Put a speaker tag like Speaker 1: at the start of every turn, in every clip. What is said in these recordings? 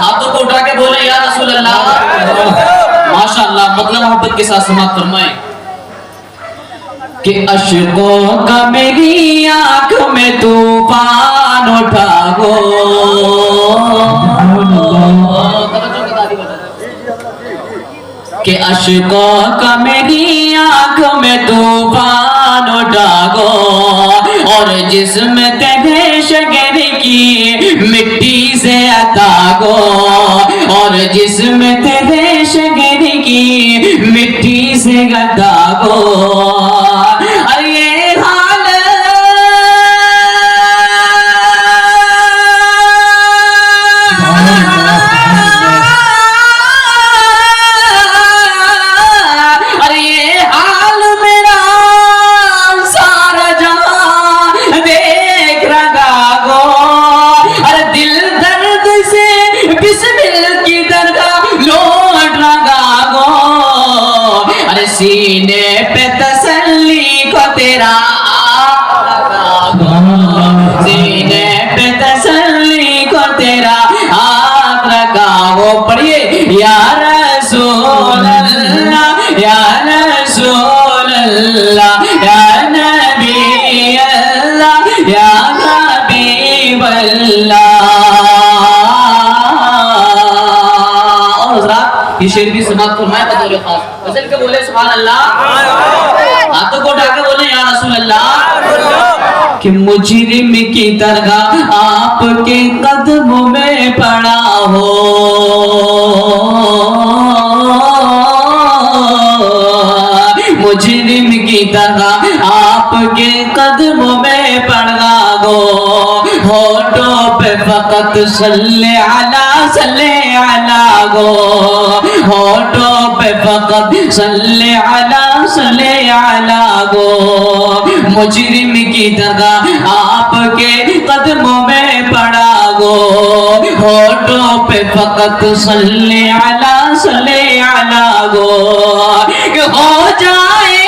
Speaker 1: हाथों को उठा के बोले या रसूल अल्लाह। माशाअल्लाह, मतलब मोहब्बत के साथ समाप्त फरमाए कि अश्कों का मेरी आंख में तूफान उठा गो, कि अश्कों का मेरी आंख में तूफान उठा गो, और जिस्म तेरे शगर की मिट्टी से अता गो, और जिस्म तेरे शगर की मिट्टी से अता गो। अरे हाल सीने पे तसल्ली को तेरा सीने पे तसल्ली को तेरा हाथ रखा। वो पढ़िए या रसूल अल्लाह, या रसूल अल्लाह, या नबी अल्लाह, या हबीब अल्लाह। ये शेर भी समाप्त फरमाए बतौर खास। गजल के बोले सुभान अल्लाह, हाथों को उठा के बोले या रसूल अल्लाह। कि मुजरिम की तरह आपके कदमों में पड़ा हो, मुजरिम की तरह आपके कदमों में पड़ा गो, होठों पे फकत सल्ले अला गो, होठों पे फकत सल्ले अला गो। मुजरिम की तरह आपके कदमों में पड़ा गो, होठों पे फकत सल्ले अला गो। हो जाए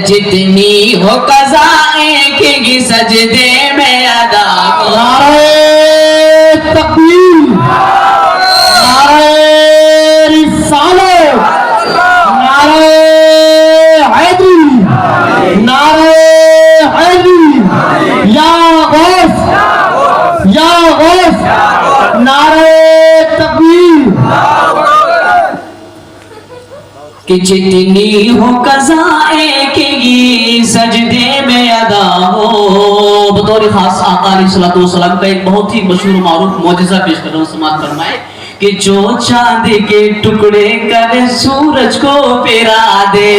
Speaker 1: जितनी हो कज़ाए की सजदे में अदा को।
Speaker 2: नारे तकबीर, नारे रिसालत, नारे हैदरी, नारे हैदरी, या गौस, या गौस, नारे तकबीर।
Speaker 1: कि जितनी हो कज़ाए की सजदे में अदा हो। बतौर खास आका अलैहिस्सलातु वस्सलाम का एक बहुत ही मशहूर मारूफ मौजज़ा पेश कर रहा हूँ, समाप्त फरमाए कि जो चांद के टुकड़े करे सूरज को फिरा दे,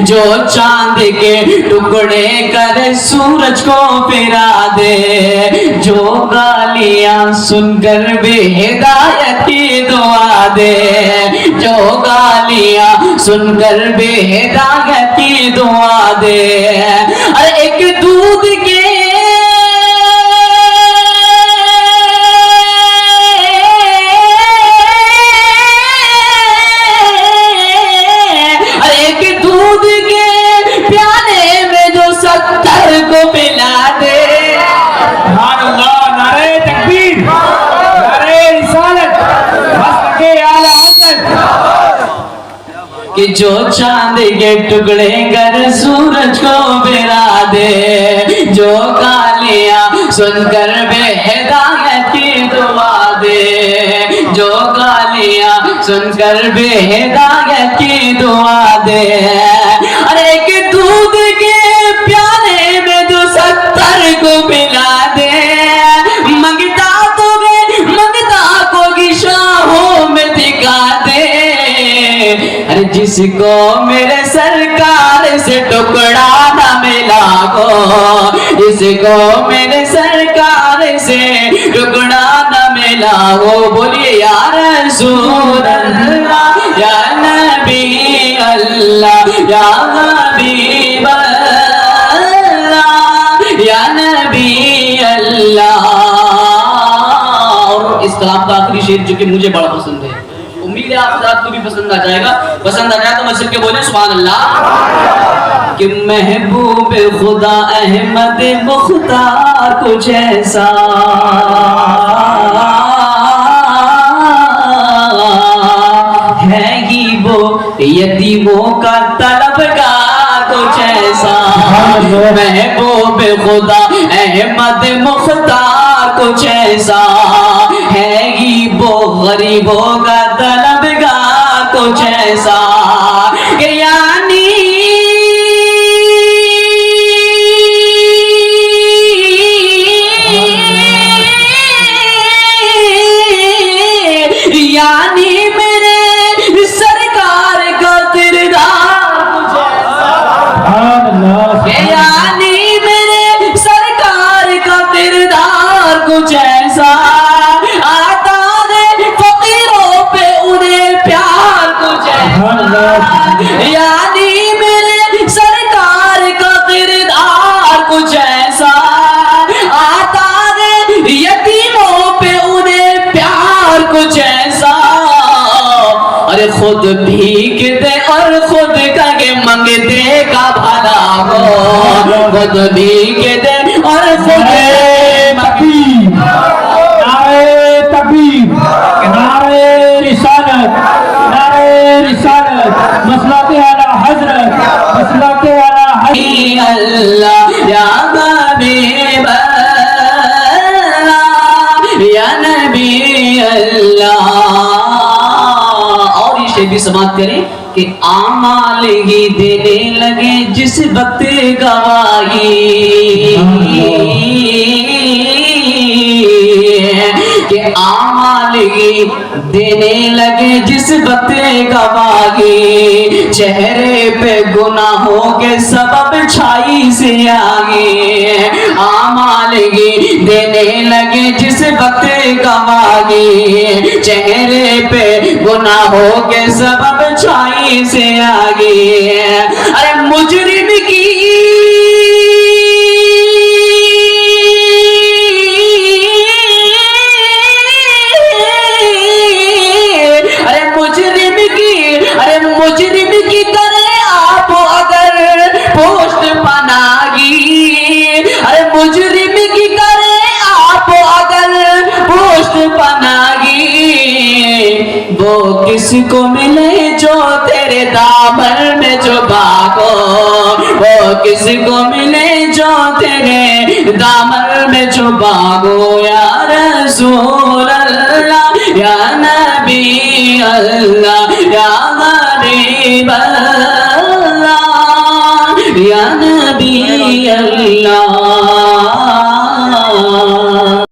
Speaker 1: जो चांद के टुकड़े करे सूरज को फिरा दे, जो गालियां सुनकर बेहिदायत की दुआ दे, जो गालियां सुनकर बेहिदायत की दुआ दे। अरे एक दूध के कि जो चांद के टुकड़े कर सूरज को बिरा दे, जो गालियां सुनकर बेहिदायत की दुआ दे, जो गालियां सुनकर बेहिदायत की दुआ दे। अरे एक दूध के प्याले में जो 70 को पिला दे, मंगता को गिशाहों में दिखा दे। अरे जिसको मेरे सरकार से टुकड़ा न मिला गो, जिसको मेरे सरकार से टुकड़ा न मिला मिला हो। बोलिए या रसूल अल्लाह या नबी अल्लाह या हबीब अल्लाह या नबी अल्लाह। और इस कलाम का आखिरी शेर जो कि मुझे बड़ा पसंद है, उम्मीद है आप को भी पसंद आ जाएगा। पसंद आ जाए तो मैं सिर्फ बोले सुभान अल्लाह। कि महबूब खुदा अहमद मुख्तार कुछ ऐसा है ही वो यतीमों का तलबगार कुछ ऐसा। महबूब खुदा अहमद मुख्तार कुछ ऐसा है ही वो गरीबों का तलबगार कुछ ऐसा। यानी मेरे सरकार का किरदार कुछ ऐसा। यानी मेरे सरकार का किरदार कुछ ऐसा। आता है फकीरों पे उन्हें प्यार कुछ ऐसा। यानी मेरे सरकार का किरदार कुछ ऐसा। आता है यतीमों पे उन्हें प्यार कुछ ऐसा। अरे खुद भीख दे और खुद करके मंगते का भला हो। खुद भीख दे और खुद
Speaker 2: तकबीर, नारे तकबीर, नारे रिसालत, मसलक आला हजरत, मसलक आला हजरत।
Speaker 1: अल्लाह या हबीब अल्लाह या नबी अल्लाह। और ये शेर भी समाप्त करें कि आमाल ही देने लगे जिस वक्त गवाही। कि आमाल ही देने लगे जिस वक्त गवाही। चेहरे पे गुनाहों के सबब छाई से आगे। आमाल ही देने लगे जिस वक्त गवाही। चेहरे पे गुनाहों के सबब छाई से आगे। अरे मुजरिम की मुजरिम की करे आप अगर पोस्ट पनागी। अरे मुजरिम की करे आप अगर पोस्ट पनागी। वो किसको मिले जो तेरे दामन में जो भागो। वो किसको मिले जो तेरे दामन में जो भागो। या रसूल अल्लाह या नबी अल्लाह या हबीब अल्लाह या